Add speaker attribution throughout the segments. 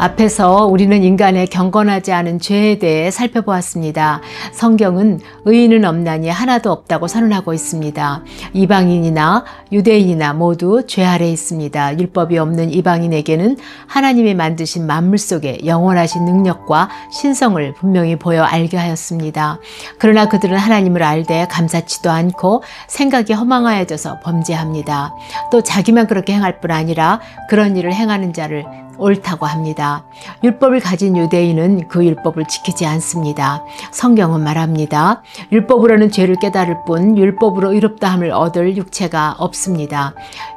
Speaker 1: 앞에서 우리는 인간의 경건하지 않은 죄에 대해 살펴보았습니다. 성경은 의인은 없나니 하나도 없다고 선언하고 있습니다. 이방인이나 유대인이나 모두 죄 아래에 있습니다. 율법이 없는 이방인에게는 하나님이 만드신 만물 속에 영원하신 능력과 신성을 분명히 보여 알게 하였습니다. 그러나 그들은 하나님을 알되 감사치도 않고 생각이 허망하여져서 범죄합니다. 또 자기만 그렇게 행할 뿐 아니라 그런 일을 행하는 자를 옳다고 합니다. 율법을 가진 유대인은 그 율법을 지키지 않습니다. 성경은 말합니다. 율법으로는 죄를 깨달을 뿐 율법으로 의롭다함을 얻을 육체가 없습니다.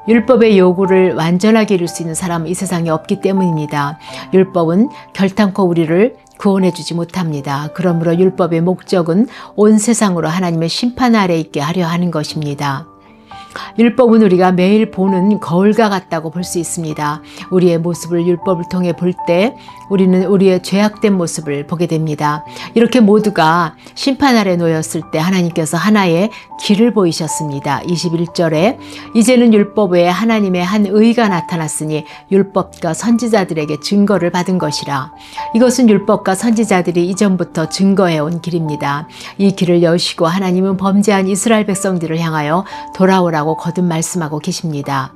Speaker 1: 율법의 요구를 완전하게 이룰 수 있는 사람은 이 세상에 없기 때문입니다. 율법은 결탄코 우리를 구원해 주지 못합니다. 그러므로 율법의 목적은 온 세상으로 하나님의 심판 아래 있게 하려 하는 것입니다. 율법은 우리가 매일 보는 거울과 같다고 볼 수 있습니다. 우리의 모습을 율법을 통해 볼 때 우리는 우리의 죄악된 모습을 보게 됩니다. 이렇게 모두가 심판 아래 놓였을 때 하나님께서 하나의 길을 보이셨습니다. 21절에 이제는 율법 외에 하나님의 한 의가 나타났으니 율법과 선지자들에게 증거를 받은 것이라. 이것은 율법과 선지자들이 이전부터 증거해온 길입니다. 이 길을 여시고 하나님은 범죄한 이스라엘 백성들을 향하여 돌아오라고 거듭 말씀하고 계십니다.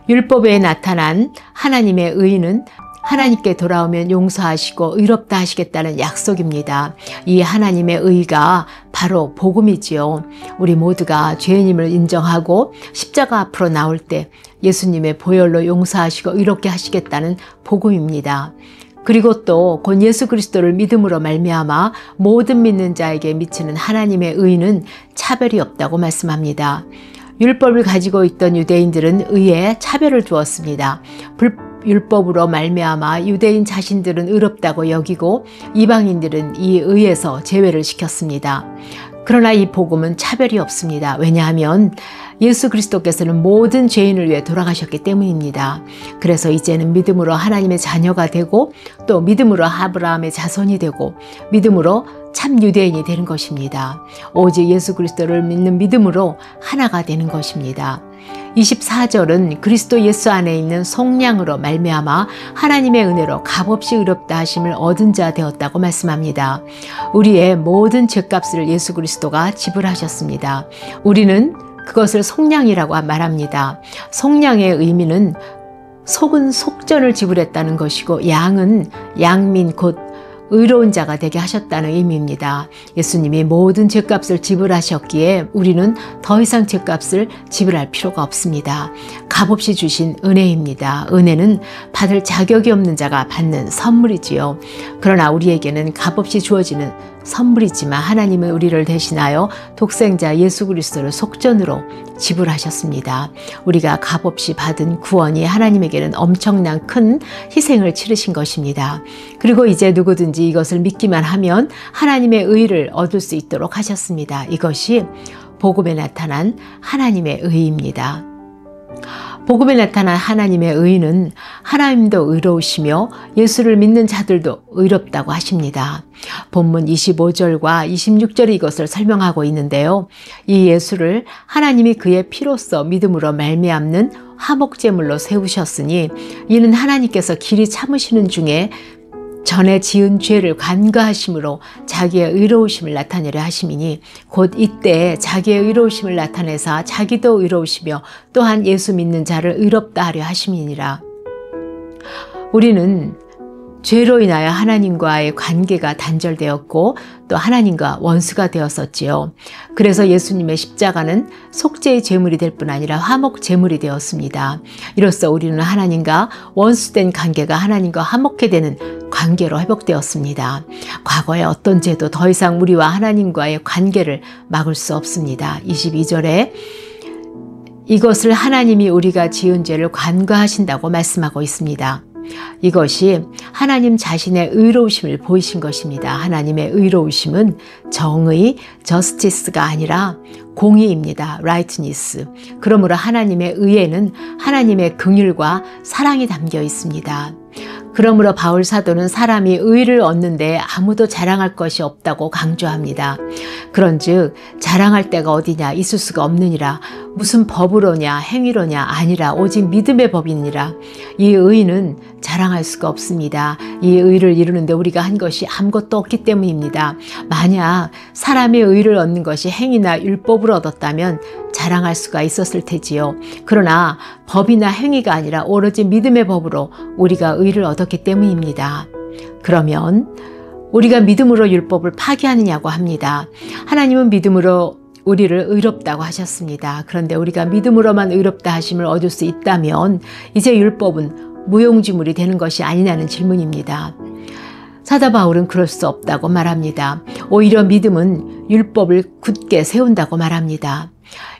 Speaker 1: 율법에 나타난 하나님의 의는 하나님께 돌아오면 용서하시고 의롭다 하시겠다는 약속입니다. 이 하나님의 의가 바로 복음이지요. 우리 모두가 죄인임을 인정하고 십자가 앞으로 나올 때 예수님의 보혈로 용서하시고 의롭게 하시겠다는 복음입니다. 그리고 또 곧 예수 그리스도를 믿음으로 말미암아 모든 믿는 자에게 미치는 하나님의 의는 차별이 없다고 말씀합니다. 율법을 가지고 있던 유대인들은 의에 차별을 두었습니다. 율법으로 말미암아 유대인 자신들은 의롭다고 여기고 이방인들은 이 의에서 제외를 시켰습니다. 그러나 이 복음은 차별이 없습니다. 왜냐하면 예수 그리스도께서는 모든 죄인을 위해 돌아가셨기 때문입니다. 그래서 이제는 믿음으로 하나님의 자녀가 되고 또 믿음으로 아브라함의 자손이 되고 믿음으로 참 유대인이 되는 것입니다. 오직 예수 그리스도를 믿는 믿음으로 하나가 되는 것입니다. 24절은 그리스도 예수 안에 있는 속량으로 말미암아 하나님의 은혜로 값없이 의롭다 하심을 얻은 자 되었다고 말씀합니다. 우리의 모든 죄값을 예수 그리스도가 지불하셨습니다. 우리는 그것을 속량이라고 말합니다. 속량의 의미는 속은 속전을 지불했다는 것이고 양은 양민 곧 의로운 자가 되게 하셨다는 의미입니다. 예수님이 모든 죄값을 지불하셨기에 우리는 더 이상 죄값을 지불할 필요가 없습니다. 값없이 주신 은혜입니다. 은혜는 받을 자격이 없는 자가 받는 선물이지요. 그러나 우리에게는 값없이 주어지는 선물이지만 하나님은 우리를 대신하여 독생자 예수 그리스도를 속전으로 지불하셨습니다. 우리가 값없이 받은 구원이 하나님에게는 엄청난 큰 희생을 치르신 것입니다. 그리고 이제 누구든지 이것을 믿기만 하면 하나님의 의를 얻을 수 있도록 하셨습니다. 이것이 복음에 나타난 하나님의 의입니다. 복음에 나타난 하나님의 의는 하나님도 의로우시며 예수를 믿는 자들도 의롭다고 하십니다. 본문 25절과 26절이 이것을 설명하고 있는데요. 이 예수를 하나님이 그의 피로써 믿음으로 말미암는 화목제물로 세우셨으니 이는 하나님께서 길이 참으시는 중에 전에 지은 죄를 간과하심으로 자기의 의로우심을 나타내려 하심이니 곧 이때 자기의 의로우심을 나타내사 자기도 의로우시며 또한 예수 믿는 자를 의롭다 하려 하심이니라. 우리는 죄로 인하여 하나님과의 관계가 단절되었고 또 하나님과 원수가 되었었지요. 그래서 예수님의 십자가는 속죄의 제물이 될 뿐 아니라 화목 제물이 되었습니다. 이로써 우리는 하나님과 원수된 관계가 하나님과 화목해 되는 관계로 회복되었습니다. 과거의 어떤 죄도 더 이상 우리와 하나님과의 관계를 막을 수 없습니다. 22절에 이것을 하나님이 우리가 지은 죄를 간과하신다고 말씀하고 있습니다. 이것이 하나님 자신의 의로우심을 보이신 것입니다. 하나님의 의로우심은 정의, 저스티스가 아니라 공의입니다. rightness. 그러므로 하나님의 의에는 하나님의 긍휼과 사랑이 담겨 있습니다. 그러므로 바울 사도는 사람이 의를 얻는데 아무도 자랑할 것이 없다고 강조합니다. 그런즉 자랑할 데가 어디냐 있을 수가 없느니라. 무슨 법으로냐 행위로냐 아니라 오직 믿음의 법이니라. 이 의는 자랑할 수가 없습니다. 이 의를 이루는데 우리가 한 것이 아무것도 없기 때문입니다. 만약 사람의 의를 얻는 것이 행위나 율법을 얻었다면 자랑할 수가 있었을 테지요. 그러나 법이나 행위가 아니라 오로지 믿음의 법으로 우리가 의를 얻었기 때문입니다. 그러면 우리가 믿음으로 율법을 파기하느냐고 합니다. 하나님은 믿음으로 우리를 의롭다고 하셨습니다. 그런데 우리가 믿음으로만 의롭다 하심을 얻을 수 있다면 이제 율법은 무용지물이 되는 것이 아니냐는 질문입니다. 사도 바울은 그럴 수 없다고 말합니다. 오히려 믿음은 율법을 굳게 세운다고 말합니다.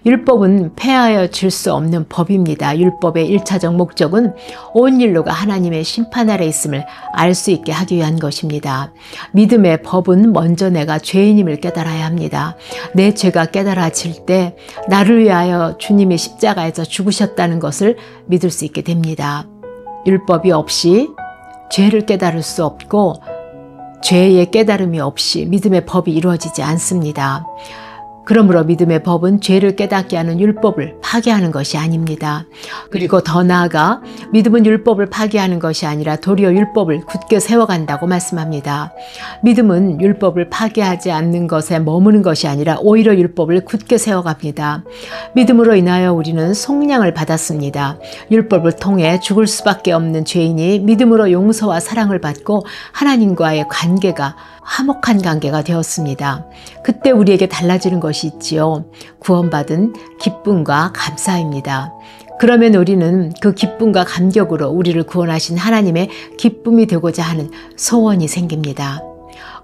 Speaker 1: 율법은 폐하여 질 수 없는 법입니다. 율법의 1차적 목적은 온 인류가 하나님의 심판 아래 있음을 알 수 있게 하기 위한 것입니다. 믿음의 법은 먼저 내가 죄인임을 깨달아야 합니다. 내 죄가 깨달아질 때 나를 위하여 주님이 십자가에서 죽으셨다는 것을 믿을 수 있게 됩니다. 율법이 없이 죄를 깨달을 수 없고 죄의 깨달음이 없이 믿음의 법이 이루어지지 않습니다. 그러므로 믿음의 법은 죄를 깨닫게 하는 율법을 파괴하는 것이 아닙니다. 그리고 더 나아가 믿음은 율법을 파괴하는 것이 아니라 도리어 율법을 굳게 세워간다고 말씀합니다. 믿음은 율법을 파괴하지 않는 것에 머무는 것이 아니라 오히려 율법을 굳게 세워갑니다. 믿음으로 인하여 우리는 속량을 받았습니다. 율법을 통해 죽을 수밖에 없는 죄인이 믿음으로 용서와 사랑을 받고 하나님과의 관계가 화목한 관계가 되었습니다. 그때 우리에게 달라지는 것이 있지요. 구원받은 기쁨과 감사입니다. 그러면 우리는 그 기쁨과 감격으로 우리를 구원하신 하나님의 기쁨이 되고자 하는 소원이 생깁니다.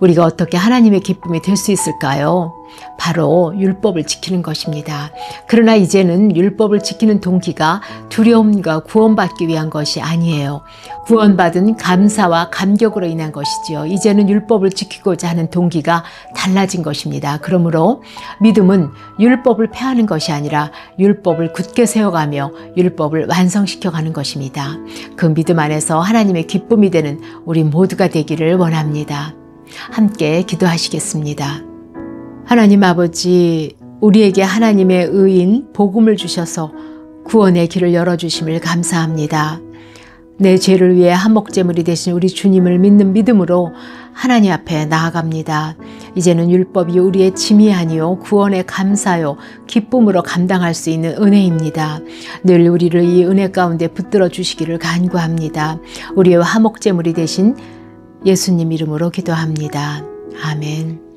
Speaker 1: 우리가 어떻게 하나님의 기쁨이 될 수 있을까요? 바로 율법을 지키는 것입니다. 그러나 이제는 율법을 지키는 동기가 두려움과 구원받기 위한 것이 아니에요. 구원받은 감사와 감격으로 인한 것이지요. 이제는 율법을 지키고자 하는 동기가 달라진 것입니다. 그러므로 믿음은 율법을 폐하는 것이 아니라 율법을 굳게 세워가며 율법을 완성시켜가는 것입니다. 그 믿음 안에서 하나님의 기쁨이 되는 우리 모두가 되기를 원합니다. 함께 기도하시겠습니다. 하나님 아버지, 우리에게 하나님의 의인 복음을 주셔서 구원의 길을 열어주심을 감사합니다. 내 죄를 위해 한목제물이 되신 우리 주님을 믿는 믿음으로 하나님 앞에 나아갑니다. 이제는 율법이 우리의 짐이 아니요 구원의 감사요 기쁨으로 감당할 수 있는 은혜입니다. 늘 우리를 이 은혜 가운데 붙들어 주시기를 간구합니다. 우리의 화목제물이 되신 예수님 이름으로 기도합니다. 아멘.